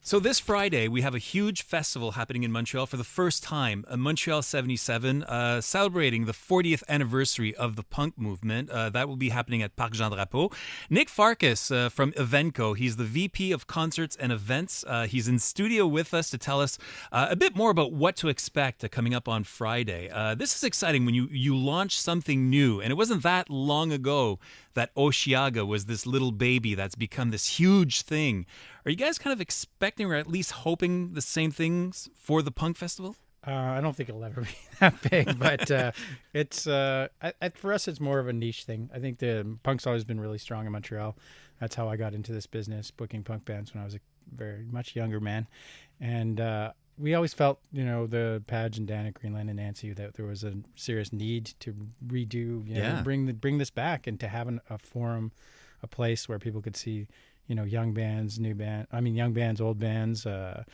So this Friday, we have a huge festival happening in Montreal for the first time, Montreal 77, celebrating the 40th anniversary of the punk movement. That will be happening at Parc Jean Drapeau. Nick Farkas from Evenco, he's the VP of Concerts and Events. He's in studio with us to tell us a bit more about what to expect coming up on Friday. This is exciting when you launch something new, and it wasn't that long ago that Osheaga was this little baby that's become this huge thing. Are you guys kind of expecting or at least hoping the same things for the punk festival? I don't think it'll ever be that big, but it's for us, it's more of a niche thing. I think the punk's always been really strong in Montreal. That's how I got into this business, booking punk bands when I was a very much younger man. And we always felt, the Padge and Dan at Greenland and Nancy, that there was a serious need to redo, bring this back and to have a forum, a place where people could see, young bands, young bands, old bands. So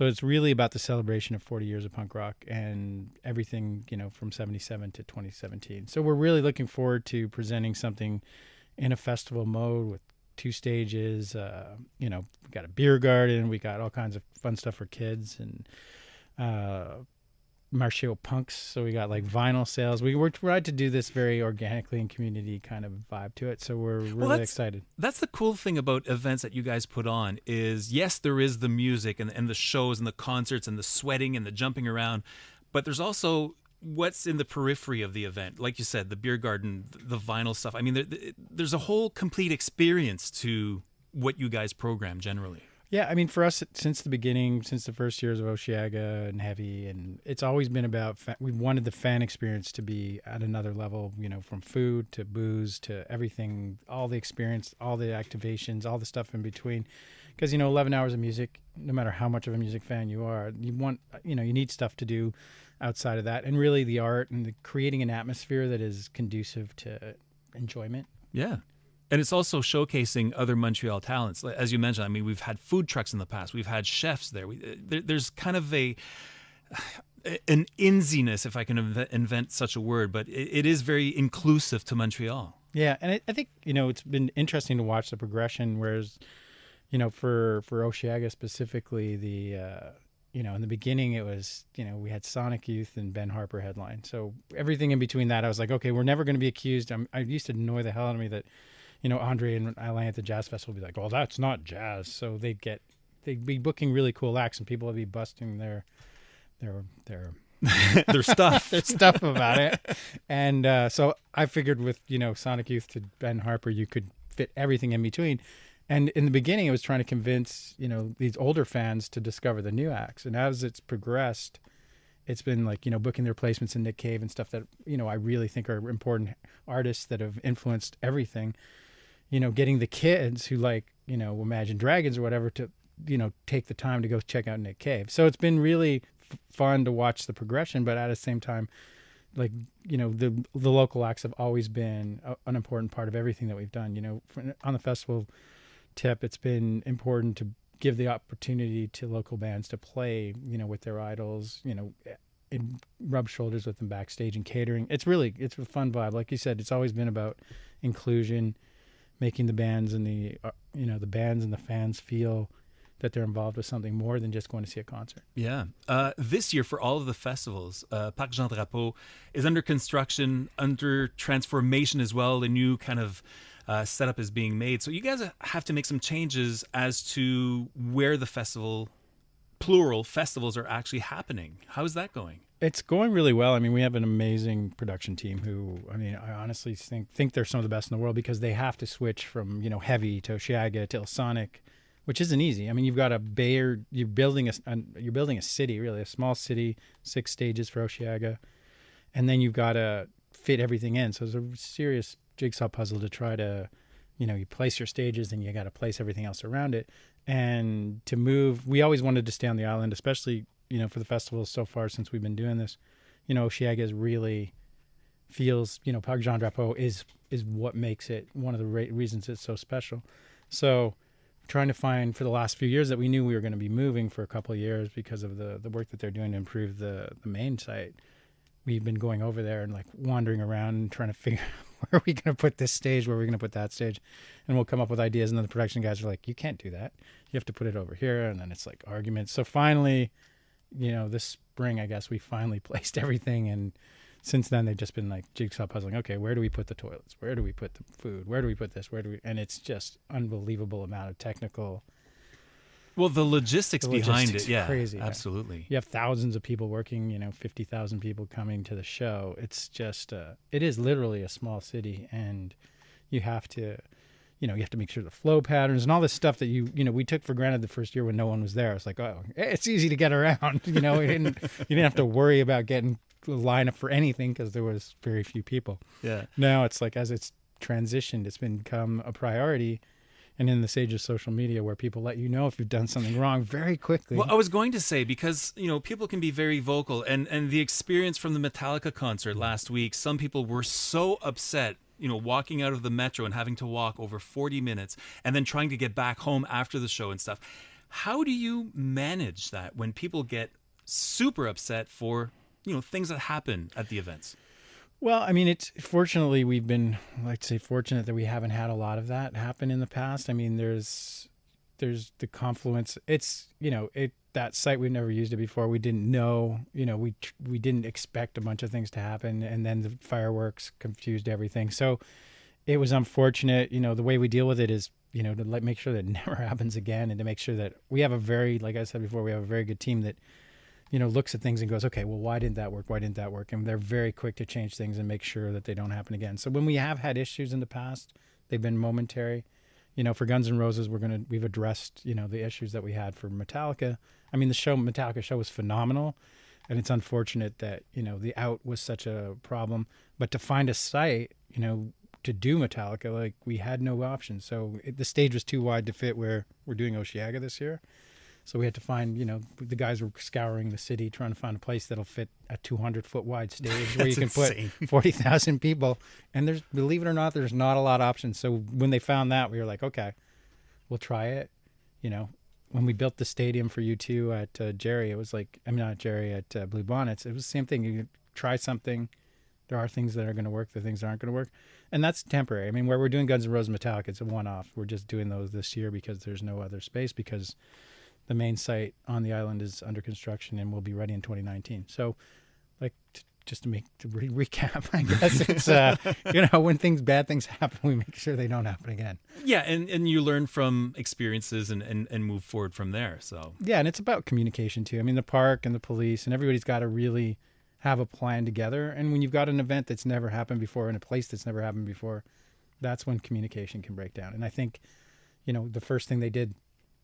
it's really about the celebration of 40 years of punk rock and everything, from 77 to 2017. So we're really looking forward to presenting something in a festival mode with 2 stages. We got a beer garden. We got all kinds of fun stuff for kids and Marché aux Punks. So we got like vinyl sales. We tried to do this very organically and community kind of vibe to it. So we're really excited. That's the cool thing about events that you guys put on is, yes, there is the music and the shows and the concerts and the sweating and the jumping around, but there's also what's in the periphery of the event. Like you said, the beer garden, the vinyl stuff. I mean, there's a whole complete experience to what you guys program generally. Yeah, I mean, for us, since the beginning, since the first years of Osheaga and Heavy, and it's always been about, we wanted the fan experience to be at another level, from food to booze to everything, all the experience, all the activations, all the stuff in between. Because, 11 hours of music, no matter how much of a music fan you are, you want, you need stuff to do outside of that. And really the art and creating an atmosphere that is conducive to enjoyment. Yeah. And it's also showcasing other Montreal talents. As you mentioned, I mean, we've had food trucks in the past. We've had chefs there. There's kind of an insiness, if I can invent such a word, but it is very inclusive to Montreal. Yeah, and I think, it's been interesting to watch the progression, whereas, for Osheaga specifically, in the beginning it was, we had Sonic Youth and Ben Harper headline. So everything in between that, I was like, okay, we're never going to be accused. I used to annoy the hell out of me that, Andre and Alain at the Jazz Festival would be like, well, that's not jazz. So they'd be booking really cool acts and people would be busting their their stuff. Their stuff about it. And so I figured with, Sonic Youth to Ben Harper, you could fit everything in between. And in the beginning, it was trying to convince, these older fans to discover the new acts. And as it's progressed, it's been like, booking their placements in Nick Cave and stuff that, I really think are important artists that have influenced everything. Getting the kids who like, Imagine Dragons or whatever to, take the time to go check out Nick Cave. So it's been really fun to watch the progression, but at the same time, like, the local acts have always been an important part of everything that we've done. On the festival tip, it's been important to give the opportunity to local bands to play, with their idols, and rub shoulders with them backstage and catering. It's a fun vibe. Like you said, it's always been about inclusion, making the bands and the bands and the fans feel that they're involved with something more than just going to see a concert. Yeah. This year, for all of the festivals, Parc Jean Drapeau is under construction, under transformation as well. A new kind of setup is being made. So you guys have to make some changes as to where the festival, plural, festivals are actually happening. How is that going? It's going really well. I mean, we have an amazing production team who, I honestly think they're some of the best in the world because they have to switch from, Heavy to Osheaga to Sonic, which isn't easy. I mean, you've got you're building a city, really, a small city, 6 stages for Osheaga, and then you've got to fit everything in. So it's a serious jigsaw puzzle to try to, you place your stages and you got to place everything else around it. And to move, we always wanted to stay on the island, especially, for the festivals so far since we've been doing this. Osheaga is really feels, Parc Jean Drapeau is what makes it one of the reasons it's so special. So trying to find for the last few years that we knew we were going to be moving for a couple of years because of the work that they're doing to improve the main site. We've been going over there and like wandering around and trying to figure out where are we going to put this stage? Where are we going to put that stage? And we'll come up with ideas. And then the production guys are like, you can't do that. You have to put it over here. And then it's like arguments. So finally, this spring, I guess we finally placed everything. And since then, they've just been like jigsaw puzzling. Okay, where do we put the toilets? Where do we put the food? Where do we put this? And it's just unbelievable amount of technical. Well, the logistics behind it, yeah, crazy. Absolutely. You have thousands of people working, 50,000 people coming to the show. It's just, it is literally a small city, and you have to, you have to make sure the flow patterns and all this stuff that we took for granted the first year when no one was there. It's like, oh, it's easy to get around. You didn't have to worry about getting a lineup for anything because there was very few people. Yeah. Now it's like, as it's transitioned, it's become a priority. And in this age of social media where people let you know if you've done something wrong very quickly. Well, I was going to say, because, people can be very vocal. And the experience from the Metallica concert last week, some people were so upset, walking out of the metro and having to walk over 40 minutes and then trying to get back home after the show and stuff. How do you manage that when people get super upset for, things that happen at the events? Well, I mean, fortunately we've been, let's say, fortunate that we haven't had a lot of that happen in the past. I mean, there's the confluence. It's, that site, we've never used it before. We didn't know, we didn't expect a bunch of things to happen, and then the fireworks confused everything. So it was unfortunate. The way we deal with it is, to make sure that it never happens again, and to make sure that we have like I said before, we have a very good team that looks at things and goes, okay, well, why didn't that work? Why didn't that work? And they're very quick to change things and make sure that they don't happen again. So when we have had issues in the past, they've been momentary. For Guns N' Roses, we've addressed, the issues that we had for Metallica. I mean, the Metallica show was phenomenal, and it's unfortunate that, the out was such a problem. But to find a site, to do Metallica, like, we had no option. So the stage was too wide to fit where we're doing Osheaga this year. So we had to find, the guys were scouring the city trying to find a place that'll fit a 200-foot wide stage where you can insane. put 40,000 people. And believe it or not, there's not a lot of options. So when they found that, we were like, okay, we'll try it. When we built the stadium for U2 at Jerry, it was like, not Jerry, at Blue Bonnets, it was the same thing. You try something. There are things that are going to work. There are things that aren't going to work. And that's temporary. I mean, where we're doing Guns N' Roses Metallica, it's a one-off. We're just doing those this year because there's no other space, because the main site on the island is under construction and will be ready in 2019. So, like, just to recap, I guess it's, when bad things happen, we make sure they don't happen again. Yeah, and you learn from experiences and move forward from there. So yeah, and it's about communication too. I mean, the park and the police and everybody's got to really have a plan together. And when you've got an event that's never happened before in a place that's never happened before, that's when communication can break down. And I think, the first thing they did,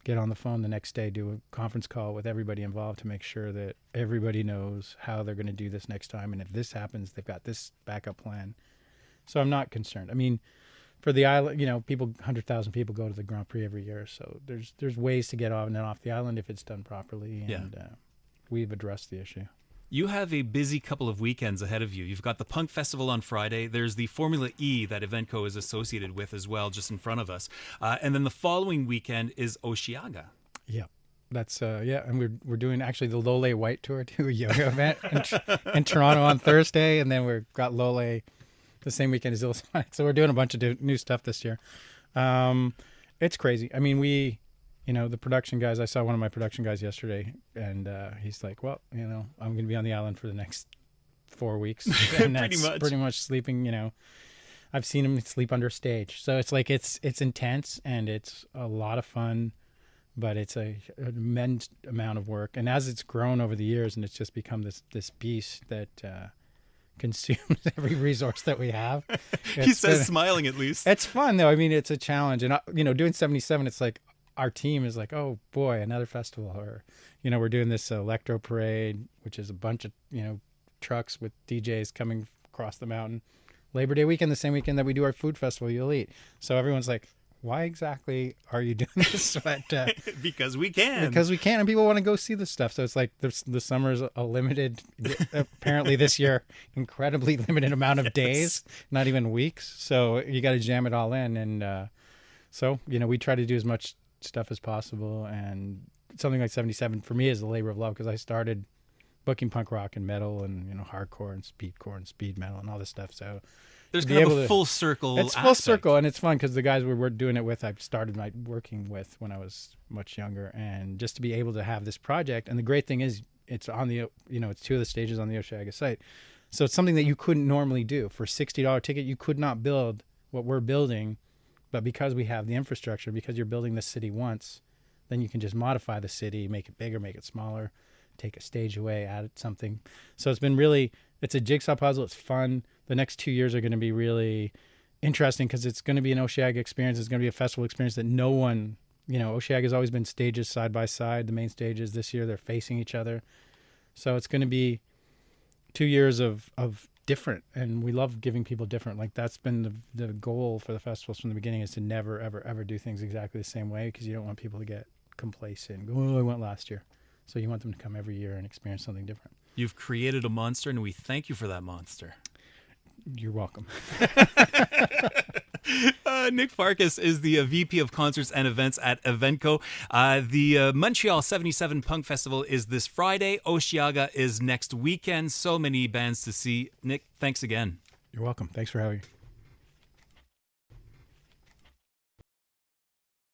get on the phone the next day, do a conference call with everybody involved to make sure that everybody knows how they're going to do this next time. And if this happens, they've got this backup plan. So I'm not concerned. I mean, for the island, 100,000 people go to the Grand Prix every year. So there's ways to get on and off the island if it's done properly. And we've addressed the issue. You have a busy couple of weekends ahead of you. You've got the Punk Festival on Friday. There's the Formula E that Eventco is associated with as well, just in front of us. And then the following weekend is Osheaga. Yeah. That's and we're doing actually the Lole White Tour too, a yoga event in Toronto on Thursday, and then we've got Lole the same weekend as Illusonic. So we're doing a bunch of new stuff this year. It's crazy. I mean, the production guys, I saw one of my production guys yesterday, and he's like, well, I'm going to be on the island for the next 4 weeks. And that's pretty much sleeping, I've seen him sleep under stage. So it's like, it's intense and it's a lot of fun, but it's an immense amount of work. And as it's grown over the years and it's just become this beast that consumes every resource that we have. He says smiling at least. It's fun though. I mean, it's a challenge. And, doing 77, it's like, our team is like, oh boy, another festival. Or, we're doing this electro parade, which is a bunch of, trucks with DJs coming across the mountain. Labor Day weekend, the same weekend that we do our food festival, You'll Eat. So everyone's like, why exactly are you doing this? But, because we can. Because we can, and people want to go see this stuff. So it's like the summer's a limited, apparently this year, incredibly limited amount of days, not even weeks. So you got to jam it all in. And so, we try to do as much stuff as possible, and something like 77 for me is a labor of love, because I started booking punk rock and metal and hardcore and speedcore and speed metal and all this stuff. So There's be kind of able a to- full circle. It's full aspect. circle, and it's fun because the guys we're doing it with, I started my working with when I was much younger, and just to be able to have this project. And the great thing is, it's on the it's 2 of the stages on the Osheaga site, so it's something that you couldn't normally do for $60 ticket. You could not build what we're building, but because we have the infrastructure, because you're building the city once, then you can just modify the city, make it bigger, make it smaller, take a stage away, add something. So it's a jigsaw puzzle. It's fun. The next 2 years are going to be really interesting because it's going to be an Osheaga experience. It's going to be a festival experience that no one, Osheaga has always been stages side by side. The main stages this year, they're facing each other. So it's going to be 2 years of different, and we love giving people different. Like, that's been the goal for the festivals from the beginning, is to never, ever, ever do things exactly the same way, because you don't want people to get complacent and go, oh, I went last year. So you want them to come every year and experience something different. You've created a monster, and we thank you for that monster. You're welcome. Nick Farkas is the VP of Concerts and Events at Evenco. The Montreal 77 Punk Festival is this Friday. Osheaga is next weekend. So many bands to see. Nick, thanks again. You're welcome. Thanks for having me.